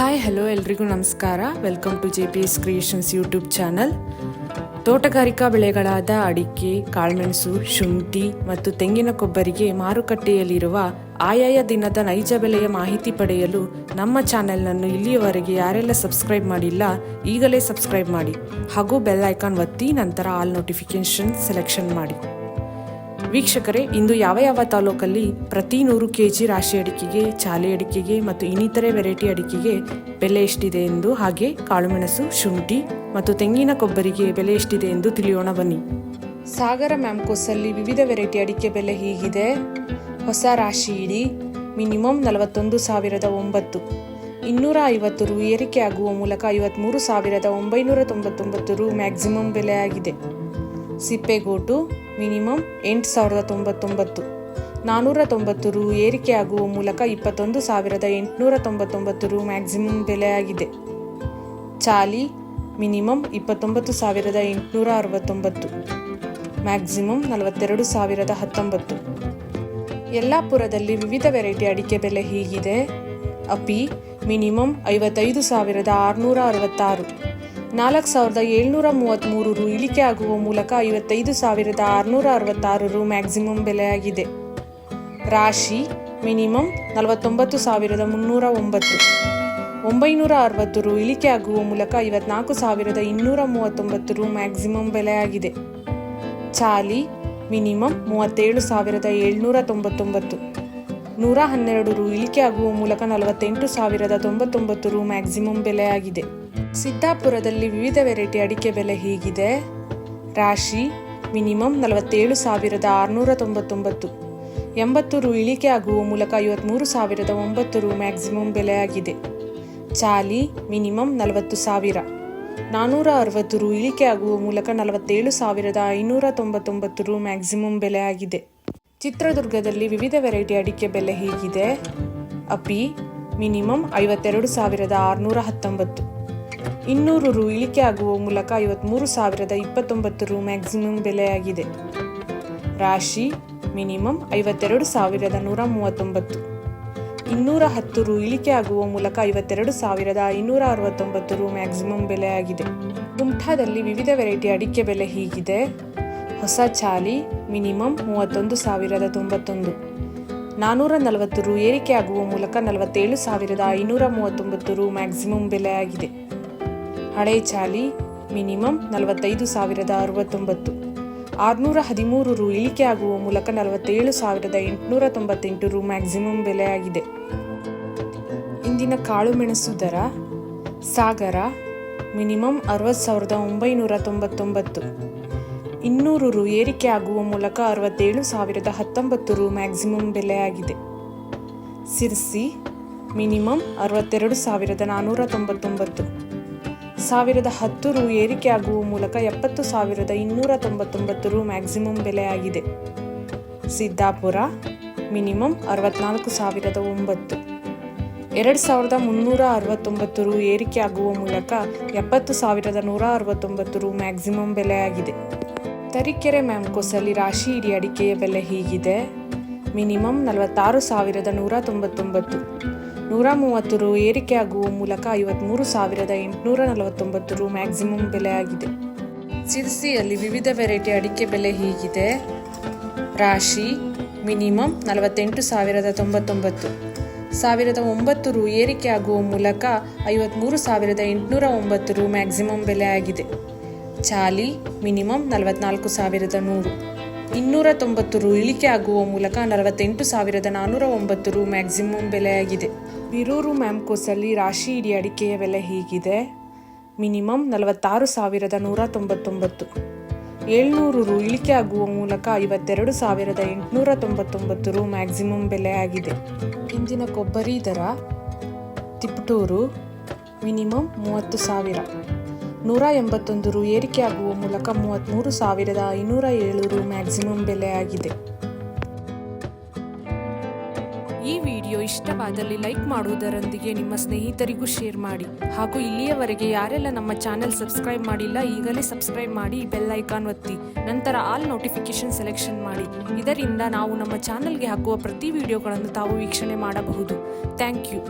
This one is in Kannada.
ಹಾಯ್ ಹಲೋ ಎಲ್ರಿಗೂ ನಮಸ್ಕಾರ. Welcome to JPS creations YouTube channel. ತೋಟಗಾರಿಕಾ ಬೆಳೆಗಳಾದ ಅಡಿಕೆ, ಕಾಳುಮೆಣಸು, ಶುಂಠಿ ಮತ್ತು ತೆಂಗಿನ ಕೊಬ್ಬರಿಗೆ ಮಾರುಕಟ್ಟೆಯಲ್ಲಿರುವ ಆಯಾಯ ದಿನದ ನೈಜ ಬೆಲೆಯ ಮಾಹಿತಿ ಪಡೆಯಲು ನಮ್ಮ ಚಾನೆಲ್ನನ್ನು ಇಲ್ಲಿಯವರೆಗೆ ಯಾರೆಲ್ಲ ಸಬ್ಸ್ಕ್ರೈಬ್ ಮಾಡಿಲ್ಲ ಈಗಲೇ ಸಬ್ಸ್ಕ್ರೈಬ್ ಮಾಡಿ ಹಾಗೂ ಬೆಲ್ ಐಕಾನ್ ಒತ್ತಿ ನಂತರ ಆಲ್ ನೋಟಿಫಿಕೇಶನ್ ಸೆಲೆಕ್ಷನ್ ಮಾಡಿ. ವೀಕ್ಷಕರೇ, ಇಂದು ಯಾವ ತಾಲೂಕಲ್ಲಿ ಪ್ರತಿ 100 kg ರಾಶಿ ಅಡಿಕೆಗೆ, ಚಾಲೆ ಅಡಿಕೆಗೆ ಮತ್ತು ಇನ್ನಿತರೆ ವೆರೈಟಿ ಅಡಿಕೆಗೆ ಬೆಲೆ ಎಷ್ಟಿದೆ ಎಂದು, ಹಾಗೆ ಕಾಳುಮೆಣಸು, ಶುಂಠಿ ಮತ್ತು ತೆಂಗಿನ ಕೊಬ್ಬರಿಗೆ ಬೆಲೆ ಎಷ್ಟಿದೆ ಎಂದು ತಿಳಿಯೋಣ ಬನ್ನಿ. ಸಾಗರ ಮ್ಯಾಮ್ಕೋಸಲ್ಲಿ ವಿವಿಧ ವೆರೈಟಿ ಅಡಿಕೆ ಬೆಲೆ ಹೀಗಿದೆ. ಹೊಸ ರಾಶಿ ಇಡಿ ಮಿನಿಮಮ್ 41,009, 250 ರು ಏರಿಕೆ ಆಗುವ ಮೂಲಕ 53,999 ರು ಮ್ಯಾಕ್ಸಿಮಮ್ ಬೆಲೆ ಆಗಿದೆ. ಸಿಪ್ಪೆಗೋಟು ಮಿನಿಮಮ್ 8,099, 490 ರು ಏರಿಕೆ ಆಗುವ ಮೂಲಕ 21,899 ರು ಮ್ಯಾಕ್ಸಿಮಮ್ ಬೆಲೆ ಆಗಿದೆ. ಚಾಲಿ ಮಿನಿಮಮ್ 29,869, ಮ್ಯಾಕ್ಸಿಮಮ್ 42,019. ಯಲ್ಲಾಪುರದಲ್ಲಿ ವಿವಿಧ ವೆರೈಟಿ ಅಡಿಕೆ ಬೆಲೆ ಹೀಗಿದೆ. ಅಪಿ ಮಿನಿಮಮ್ 55,666, 4,733 ರು ಇಳಿಕೆ ಆಗುವ ಮೂಲಕ 55,666 ರು ಮ್ಯಾಕ್ಸಿಮಮ್ ಬೆಲೆ ಆಗಿದೆ. ರಾಶಿ ಮಿನಿಮಮ್ 49,309, 960 ರು ಇಳಿಕೆ ಆಗುವ ಮೂಲಕ 54,239 ರು ಮ್ಯಾಕ್ಸಿಮಮ್ ಬೆಲೆ ಆಗಿದೆ. ಚಾಲಿ ಮಿನಿಮಮ್ 37,799, 112 ರು ಇಳಿಕೆ ಆಗುವ ಮೂಲಕ 48,099 ರು ಮ್ಯಾಕ್ಸಿಮಮ್ ಬೆಲೆ ಆಗಿದೆ. ಸಿದ್ದಾಪುರದಲ್ಲಿ ವಿವಿಧ ವೆರೈಟಿ ಅಡಿಕೆ ಬೆಲೆ ಹೀಗಿದೆ. ರಾಶಿ ಮಿನಿಮಮ್ 47,699, 80 ರು ಇಳಿಕೆ ಆಗುವ ಮೂಲಕ 53,009 ರು ಮ್ಯಾಕ್ಸಿಮಮ್ ಬೆಲೆ ಆಗಿದೆ. ಚಾಲಿ ಮಿನಿಮಮ್ 40,000, 460 ರು ಇಳಿಕೆ ಆಗುವ ಮೂಲಕ 47,599 ರು ಮ್ಯಾಕ್ಸಿಮಮ್ ಬೆಲೆ ಆಗಿದೆ. ಚಿತ್ರದುರ್ಗದಲ್ಲಿ ವಿವಿಧ ವೆರೈಟಿ ಅಡಿಕೆ ಬೆಲೆ ಹೀಗಿದೆ. ಅಪಿ ಮಿನಿಮಮ್ 52,619, 200 ರು ಇಳಿಕೆ ಆಗುವ ಮೂಲಕ 53,029 ರು ಮ್ಯಾಕ್ಸಿಮಮ್ ಬೆಲೆ ಆಗಿದೆ. ರಾಶಿ ಮಿನಿಮಮ್ 52,139, 210 ರು ಇಳಿಕೆ ಆಗುವ ಮೂಲಕ 52,569 ರು ಮ್ಯಾಕ್ಸಿಮಮ್ ಬೆಲೆ ಆಗಿದೆ. ಕುಮಟಾದಲ್ಲಿ ವಿವಿಧ ವೆರೈಟಿ ಅಡಿಕೆ ಬೆಲೆ ಹೀಗಿದೆ. ಹೊಸ ಚಾಲಿ ಮಿನಿಮಮ್ 31,091, 440 ರು ಏರಿಕೆ ಆಗುವ ಮೂಲಕ 47,539 ರು ಮ್ಯಾಕ್ಸಿಮಮ್ ಬೆಲೆ ಆಗಿದೆ. ಹಳೆ ಚಾಲಿ ಮಿನಿಮಮ್ 45,069, 613 ರು ಇಳಿಕೆ ಆಗುವ ಮೂಲಕ 47,898 ರು ಮ್ಯಾಕ್ಸಿಮಮ್ ಬೆಲೆ ಆಗಿದೆ. ಇಂದಿನ ಕಾಳುಮೆಣಸು ದರ: ಸಾಗರ ಮಿನಿಮಮ್ 60,999, 200 ರು ಏರಿಕೆ ಆಗುವ ಮೂಲಕ 67,019 ರು ಮ್ಯಾಕ್ಸಿಮಮ್ ಬೆಲೆ ಆಗಿದೆ. ಸಿರ್ಸಿ ಮಿನಿಮಮ್ 62,499, 1,010 ರು ಏರಿಕೆ ಆಗುವ ಮೂಲಕ 70,299 ರು ಮ್ಯಾಕ್ಸಿಮಮ್ ಬೆಲೆ ಆಗಿದೆ. ಸಿದ್ದಾಪುರ ಮಿನಿಮಮ್ 64,009, 2,369 ರು ಏರಿಕೆ ಆಗುವ ಮೂಲಕ 70,169 ರು ಮ್ಯಾಕ್ಸಿಮಮ್ ಬೆಲೆ ಆಗಿದೆ. ತರೀಕೆರೆ ಮ್ಯಾಮ್ಕೋಸಲ್ಲಿ ರಾಶಿ ಇಡಿ ಅಡಿಕೆಯ ಬೆಲೆ ಹೀಗಿದೆ. ಮಿನಿಮಮ್ 46,199, 130 ರು ಏರಿಕೆ ಆಗುವ ಮೂಲಕ 53,849 ರು ಮ್ಯಾಕ್ಸಿಮಮ್ ಬೆಲೆ ಆಗಿದೆ. ಸಿರ್ಸಿಯಲ್ಲಿ ವಿವಿಧ ವೆರೈಟಿ ಅಡಿಕೆ ಬೆಲೆ ಹೀಗಿದೆ. ರಾಶಿ ಮಿನಿಮಮ್ 48,099, 1,009 ರು ಏರಿಕೆ ಆಗುವ ಮೂಲಕ 53,809 ರು ಮ್ಯಾಕ್ಸಿಮಮ್ ಬೆಲೆ ಆಗಿದೆ. ಚಾಲಿ ಮಿನಿಮಮ್ 44,100, 290 ರು ಇಳಿಕೆ ಆಗುವ ಮೂಲಕ 48,409 ರು ಮ್ಯಾಕ್ಸಿಮಮ್ ಬೆಲೆ ಆಗಿದೆ. ಬೀರೂರು ಮ್ಯಾಮ್ಕೋಸಲ್ಲಿ ರಾಶಿ ಇಡಿ ಅಡಿಕೆಯ ಬೆಲೆ ಹೀಗಿದೆ. ಮಿನಿಮಮ್ 46,199, 700 ರು ಇಳಿಕೆ ಆಗುವ ಮೂಲಕ 52,899 ರು ಮ್ಯಾಕ್ಸಿಮಮ್ ಬೆಲೆ ಆಗಿದೆ. ಇಂದಿನ ಕೊಬ್ಬರಿ ದರ: ತಿಪಟೂರು ಮಿನಿಮಮ್ 30,000, 181 ರು ಏರಿಕೆ ಆಗುವ ಮೂಲಕ 33,507 ರು ಮ್ಯಾಕ್ಸಿಮಮ್ ಬೆಲೆ ಆಗಿದೆ. ಈ ವಿಡಿಯೋ ಇಷ್ಟವಾದಲ್ಲಿ ಲೈಕ್ ಮಾಡುವುದರೊಂದಿಗೆ ನಿಮ್ಮ ಸ್ನೇಹಿತರಿಗೂ ಶೇರ್ ಮಾಡಿ ಹಾಗೂ ಇಲ್ಲಿಯವರೆಗೆ ಯಾರೆಲ್ಲ ನಮ್ಮ ಚಾನೆಲ್ ಸಬ್ಸ್ಕ್ರೈಬ್ ಮಾಡಿಲ್ಲ ಈಗಲೇ ಸಬ್ಸ್ಕ್ರೈಬ್ ಮಾಡಿ, ಬೆಲ್ ಐಕಾನ್ ಒತ್ತಿ ನಂತರ ಆಲ್ ನೋಟಿಫಿಕೇಶನ್ ಸೆಲೆಕ್ಷನ್ ಮಾಡಿ. ಇದರಿಂದ ನಾವು ನಮ್ಮ ಚಾನೆಲ್ಗೆ ಹಾಕುವ ಪ್ರತಿ ವಿಡಿಯೋಗಳನ್ನು ತಾವು ವೀಕ್ಷಣೆ ಮಾಡಬಹುದು. Thank you.